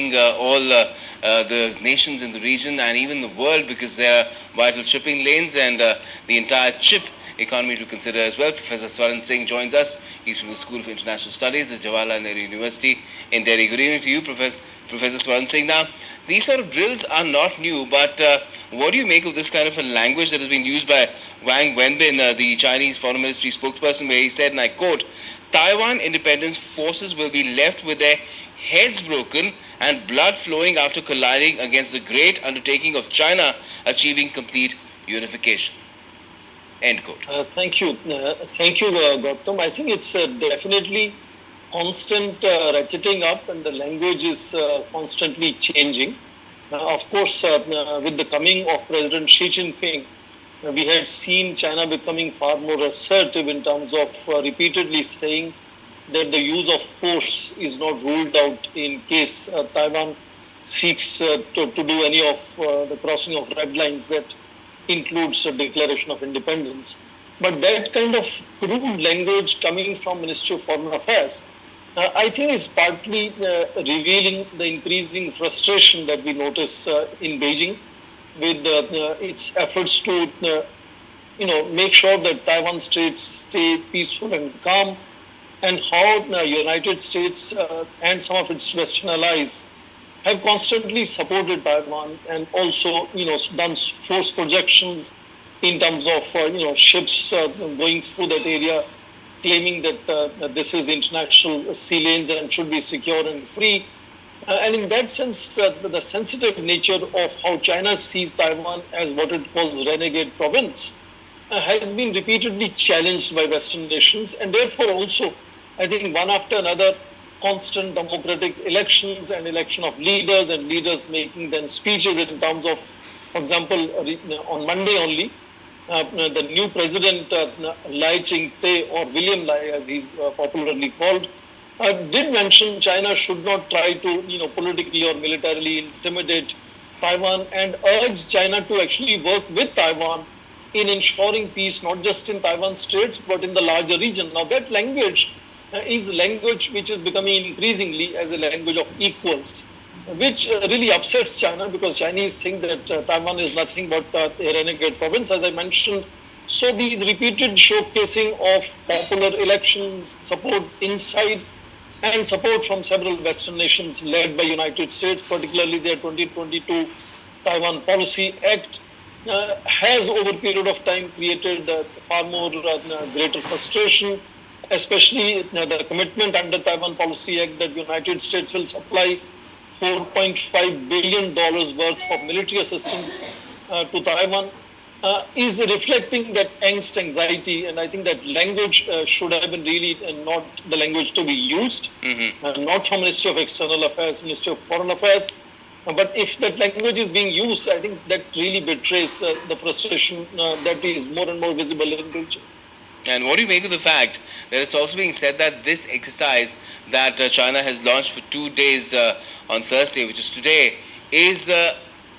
the nations in the region and even the world, because there are vital shipping lanes and the entire chip economy to consider as well. Professor Swaran Singh joins us. He's from the School of International Studies at Jawaharlal Nehru University in Delhi. Good evening to you, Professor Swaran Singh. Now, these sort of drills are not new, but what do you make of this kind of a language that has been used by Wang Wenbin, the Chinese Foreign Ministry spokesperson, where he said, and I quote, Taiwan independence forces will be left with their heads broken and blood flowing after colliding against the great undertaking of China achieving complete unification. End quote. Thank you, Gautam. I think it's definitely constant ratcheting up, and the language is constantly changing. Of course, with the coming of President Xi Jinping, we had seen China becoming far more assertive in terms of repeatedly saying that the use of force is not ruled out in case Taiwan seeks to do any of the crossing of red lines that includes a declaration of independence. But that kind of crude language coming from Ministry of Foreign Affairs, I think is partly revealing the increasing frustration that we notice in Beijing with its efforts to make sure that Taiwan Straits stay peaceful and calm, and how the United States and some of its Western allies have constantly supported Taiwan and also done force projections in terms of ships going through that area, claiming that this is international sea lanes and should be secure and free. And in that sense, the sensitive nature of how China sees Taiwan as what it calls renegade province has been repeatedly challenged by Western nations, and therefore also, I think one after another, constant democratic elections and election of leaders and leaders making then speeches in terms of, for example, on Monday only, the new president, Lai Ching-te, or William Lai as he's popularly called, did mention China should not try to, politically or militarily intimidate Taiwan, and urged China to actually work with Taiwan in ensuring peace, not just in Taiwan Straits, but in the larger region. Now, that language is language which is becoming increasingly as a language of equals, which really upsets China, because Chinese think that Taiwan is nothing but a renegade province, as I mentioned. So these repeated showcasing of popular elections, support inside and support from several Western nations led by United States, particularly their 2022 Taiwan Policy Act, has over a period of time created far more greater frustration, especially the commitment under Taiwan Policy Act that the United States will supply $4.5 billion worth of military assistance to Taiwan is reflecting that angst, anxiety, and I think that language should have been really not the language to be used, not from Ministry of External Affairs, Ministry of Foreign Affairs. But if that language is being used, I think that really betrays the frustration that is more and more visible in the region. And what do you make of the fact that it's also being said that this exercise that China has launched for 2 days on Thursday, which is today, is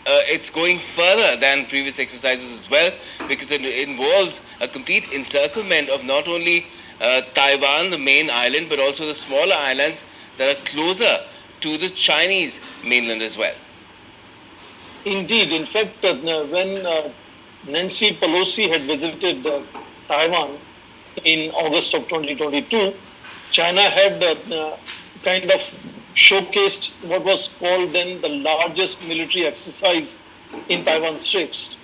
it's going further than previous exercises as well, because it involves a complete encirclement of not only Taiwan, the main island, but also the smaller islands that are closer to the Chinese mainland as well. Indeed. In fact, when Nancy Pelosi had visited Taiwan in August of 2022, China had kind of showcased what was called then the largest military exercise in Taiwan Straits.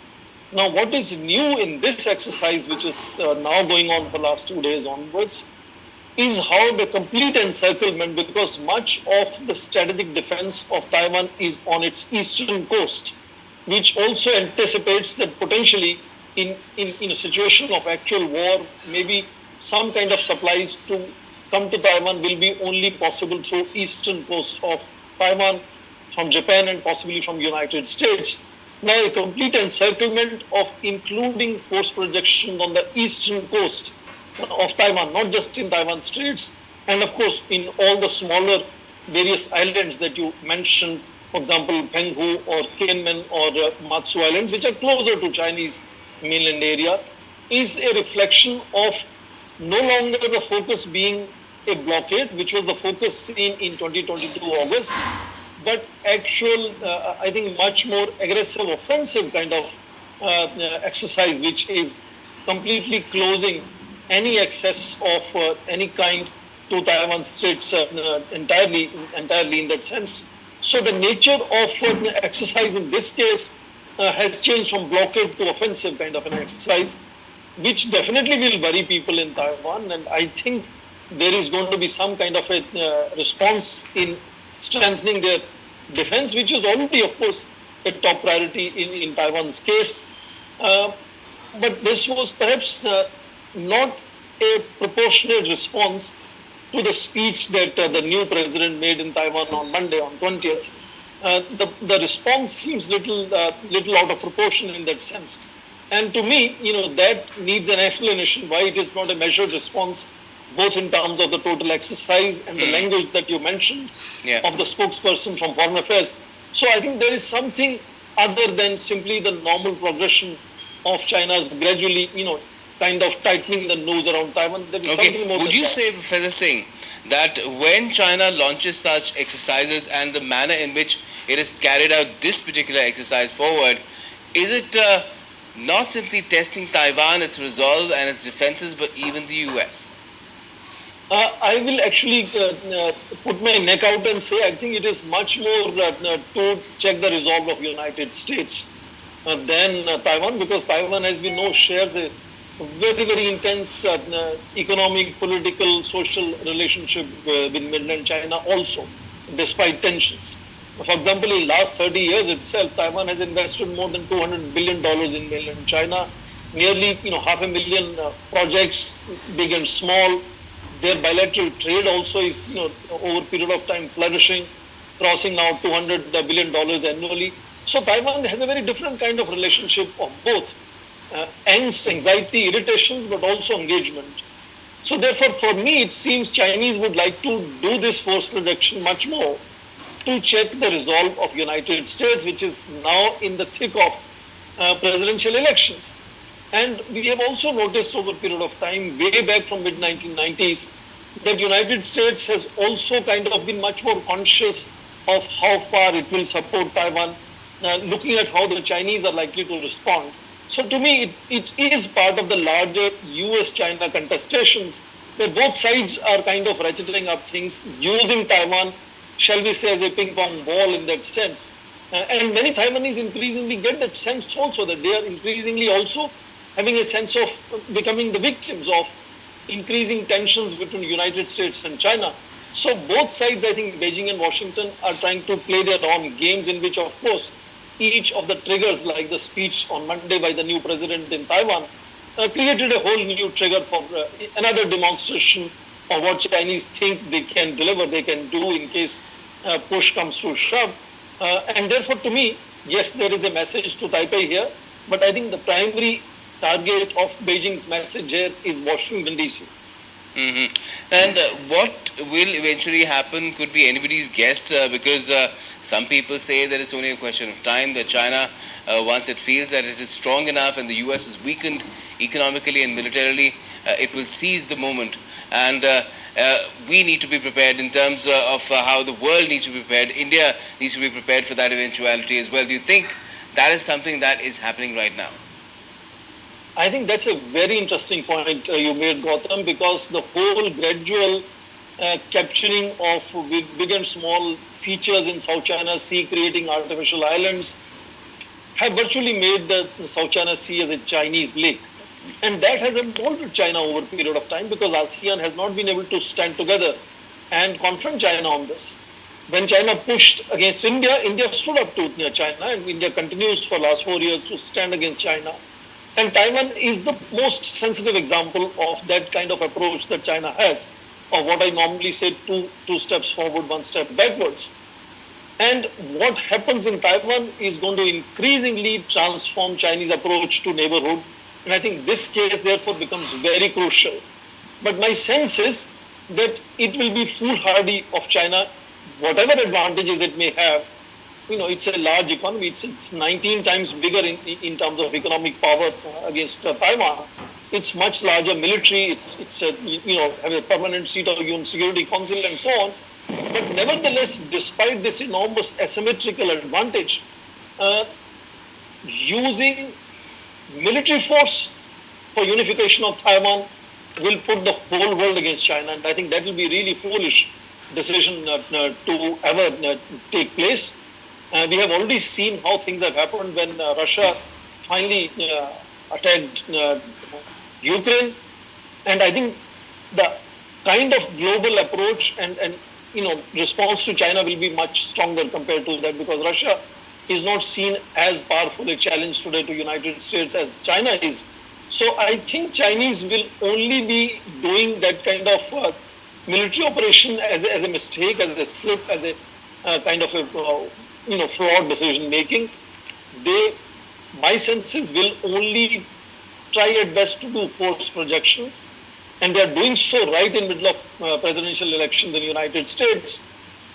Now, what is new in this exercise, which is now going on for the last 2 days onwards, is how the complete encirclement, because much of the strategic defense of Taiwan is on its eastern coast, which also anticipates that potentially in a situation of actual war, maybe some kind of supplies to come to Taiwan will be only possible through eastern coast of Taiwan, from Japan and possibly from United States. Now, a complete encirclement of including force projection on the eastern coast of Taiwan, not just in Taiwan Straits, and of course in all the smaller various islands that you mentioned, for example, Penghu or Kinmen or Matsu Islands, which are closer to Chinese mainland area, is a reflection of no longer the focus being a blockade, which was the focus seen in 2022 August, but actual, I think, much more aggressive, offensive kind of exercise, which is completely closing any access of any kind to Taiwan Straits entirely in that sense. So the nature of exercise in this case has changed from blockade to offensive kind of an exercise, which definitely will worry people in Taiwan. And I think there is going to be some kind of a response in strengthening their defense, which is already, of course, a top priority in Taiwan's case. Uh, but this was perhaps not a proportionate response to the speech that the new president made in Taiwan on Monday, on 20th. The response seems little out of proportion in that sense. And to me, that needs an explanation why it is not a measured response, both in terms of the total exercise and the language that you mentioned Yeah. of the spokesperson from Foreign Affairs. So I think there is something other than simply the normal progression of China's gradually, kind of tightening the nose around Taiwan. There is Okay. something more Would than you that. say, Professor Singh, that when China launches such exercises and the manner in which it has carried out this particular exercise forward, is it not simply testing Taiwan, its resolve and its defenses, but even the US? I will actually put my neck out and say I think it is much more to check the resolve of United States than Taiwan, because Taiwan, as we know, shares a very intense economic, political, social relationship with mainland China also, despite tensions. For example, in the last 30 years itself, Taiwan has invested more than $200 billion in mainland China, nearly 500,000 projects, big and small. Their bilateral trade also is, over a period of time flourishing, crossing now $200 billion annually. So Taiwan has a very different kind of relationship of both angst, anxiety, irritations, but also engagement. So therefore, for me, it seems Chinese would like to do this force projection much more to check the resolve of United States, which is now in the thick of presidential elections. And we have also noticed over a period of time, way back from mid 1990s, that United States has also kind of been much more conscious of how far it will support Taiwan, looking at how the Chinese are likely to respond. So to me, it is part of the larger US-China contestations where both sides are kind of ratcheting up things, using Taiwan, shall we say, as a ping pong ball in that sense. And many Taiwanese increasingly get that sense also, that they are increasingly also having a sense of becoming the victims of increasing tensions between the United States and China. So both sides, I think Beijing and Washington, are trying to play their own games, in which, of course, each of the triggers, like the speech on Monday by the new president in Taiwan, created a whole new trigger for another demonstration of what Chinese think they can deliver, they can do in case push comes to shove. And therefore, to me, yes, there is a message to Taipei here, but I think the primary target of Beijing's message here is Washington, D.C. And what will eventually happen could be anybody's guess, because some people say that it's only a question of time, that China, once it feels that it is strong enough and the US is weakened economically and militarily, it will seize the moment. And we need to be prepared in terms of how the world needs to be prepared. India needs to be prepared for that eventuality as well. Do you think that is something that is happening right now? I think that's a very interesting point you made, Gautam, because the whole gradual capturing of big and small features in South China Sea, creating artificial islands, have virtually made the South China Sea as a Chinese lake. And that has involved China over a period of time, because ASEAN has not been able to stand together and confront China on this. When China pushed against India, India stood up to China, and India continues for the last 4 years to stand against China. And Taiwan is the most sensitive example of that kind of approach that China has, or what I normally say, two steps forward, one step backwards. And what happens in Taiwan is going to increasingly transform Chinese approach to neighborhood. And I think this case, therefore, becomes very crucial. But my sense is that it will be foolhardy of China, whatever advantages it may have. It's a large economy. It's 19 times bigger in terms of economic power against Taiwan. It's much larger military. It's have a permanent seat of UN Security Council and so on. But nevertheless, despite this enormous asymmetrical advantage, uh, using military force for unification of Taiwan will put the whole world against China. And I think that will be really foolish decision to ever take place. We have already seen how things have happened when Russia finally attacked Ukraine. And I think the kind of global approach and response to China will be much stronger compared to that, because Russia is not seen as powerful a challenge today to United States as China is. So I think Chinese will only be doing that kind of military operation as a mistake, as a slip, as a kind of a flawed decision making. They, my senses, will only try at best to do force projections, and they are doing so right in middle of presidential elections in the United States,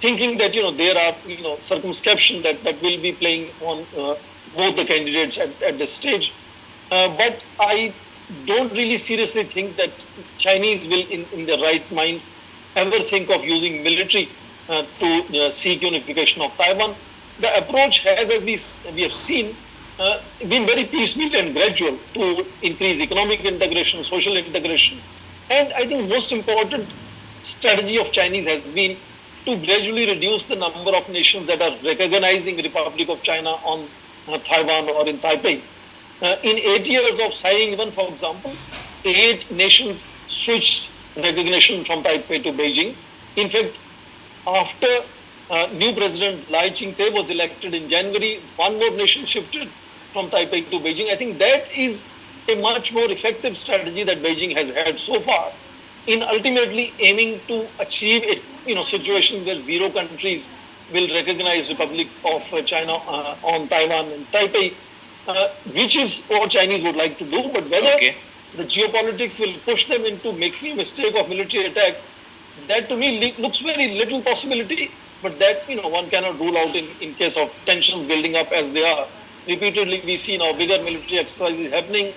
thinking that there are circumscription that will be playing on both the candidates at this stage. But I don't really seriously think that Chinese will, in the right mind, ever think of using military to seek unification of Taiwan. The approach has, as we have seen, been very piecemeal and gradual to increase economic integration, social integration. And I think most important strategy of Chinese has been to gradually reduce the number of nations that are recognizing Republic of China on Taiwan or in Taipei. In 8 years of Tsai Ing-wen, for example, 8 nations switched recognition from Taipei to Beijing. In fact, after new president Lai Ching-te was elected in January, one more nation shifted from Taipei to Beijing. I think that is a much more effective strategy that Beijing has had so far in ultimately aiming to achieve a situation where 0 countries will recognize Republic of China on Taiwan and Taipei, which is what Chinese would like to do. But whether the geopolitics will push them into making a mistake of military attack, that to me looks very little possibility. But that one cannot rule out in case of tensions building up as they are. Repeatedly we see now bigger military exercises happening.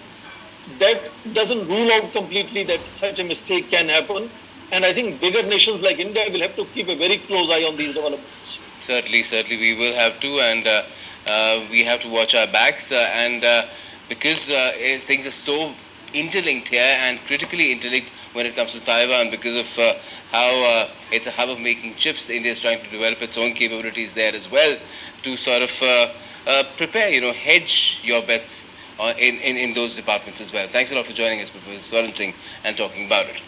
That doesn't rule out completely that such a mistake can happen. And I think bigger nations like India will have to keep a very close eye on these developments. Certainly, we will have to, and we have to watch our backs, because things are so interlinked here and critically interlinked when it comes to Taiwan, because of how it's a hub of making chips. India is trying to develop its own capabilities there as well to sort of prepare, hedge your bets in those departments as well. Thanks a lot for joining us, Professor Swaran Singh, and talking about it.